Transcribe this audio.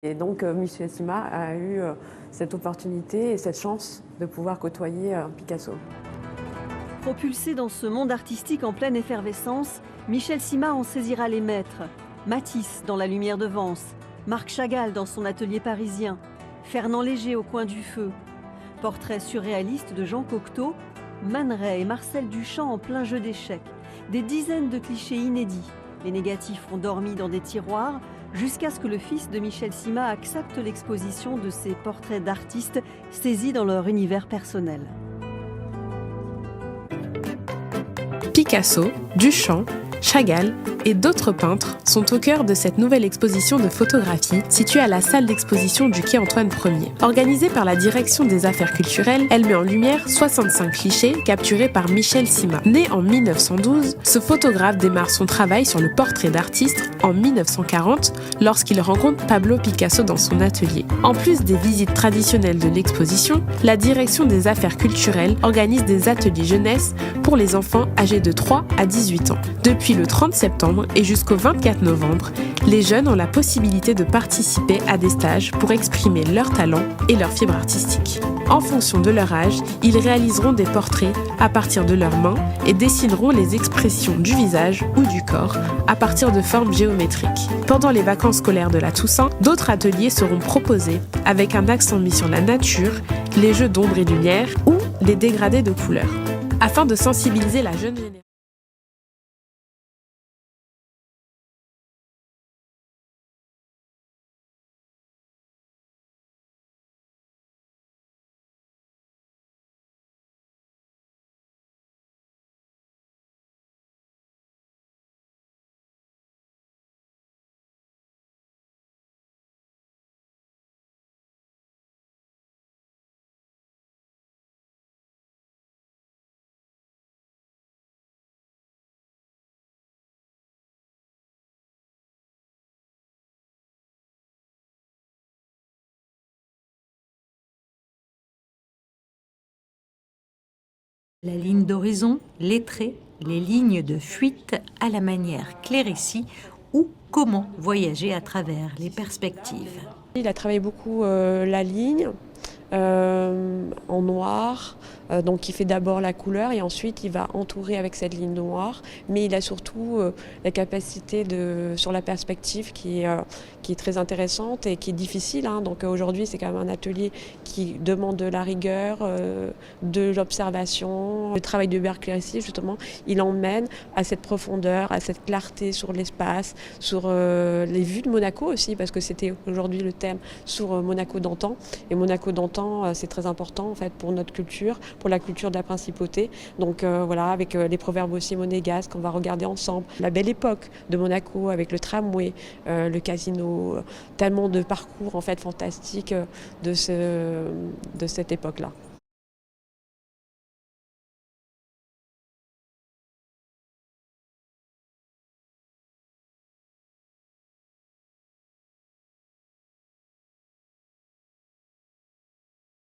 Et donc Michel Sima a eu cette opportunité et cette chance de pouvoir côtoyer Picasso. Propulsé dans ce monde artistique en pleine effervescence, Michel Sima en saisira les maîtres. Matisse dans La Lumière de Vence, Marc Chagall dans son atelier parisien, Fernand Léger au coin du feu. Portrait surréaliste de Jean Cocteau, Man Ray et Marcel Duchamp en plein jeu d'échecs. Des dizaines de clichés inédits. Les négatifs ont dormi dans des tiroirs jusqu'à ce que le fils de Michel Sima accepte l'exposition de ces portraits d'artistes saisis dans leur univers personnel. Picasso, Duchamp, Chagall et d'autres peintres sont au cœur de cette nouvelle exposition de photographie située à la salle d'exposition du quai Antoine Ier. Organisée par la Direction des Affaires culturelles, elle met en lumière 65 clichés capturés par Michel Sima. Né en 1912, ce photographe démarre son travail sur le portrait d'artiste en 1940 lorsqu'il rencontre Pablo Picasso dans son atelier. En plus des visites traditionnelles de l'exposition, la Direction des Affaires culturelles organise des ateliers jeunesse pour les enfants âgés de 3 à 18 ans. Depuis le 30 septembre et jusqu'au 24 novembre, les jeunes ont la possibilité de participer à des stages pour exprimer leurs talents et leurs fibres artistiques. En fonction de leur âge, ils réaliseront des portraits à partir de leurs mains et dessineront les expressions du visage ou du corps à partir de formes géométriques. Pendant les vacances scolaires de la Toussaint, d'autres ateliers seront proposés avec un accent mis sur la nature, les jeux d'ombre et lumière ou les dégradés de couleurs, afin de sensibiliser la jeune génération. La ligne d'horizon, les traits, les lignes de fuite à la manière Clérici ou comment voyager à travers les perspectives. Il a travaillé beaucoup la ligne en noir, donc il fait d'abord la couleur et ensuite il va entourer avec cette ligne noire, mais il a surtout la capacité sur la perspective qui est très intéressante et qui est difficile, hein. Donc aujourd'hui c'est quand même un atelier qui demande de la rigueur, de l'observation. Le travail de Hubert Clérici justement, il emmène à cette profondeur, à cette clarté sur l'espace, sur les vues de Monaco aussi, parce que c'était aujourd'hui le thème sur Monaco d'antan, et Monaco d'antan c'est très important en fait pour notre culture, pour la culture de la principauté. Donc voilà, avec les proverbes aussi monégasques qu'on va regarder ensemble. La belle époque de Monaco avec le tramway, le casino, tellement de parcours en fait fantastiques de cette époque-là.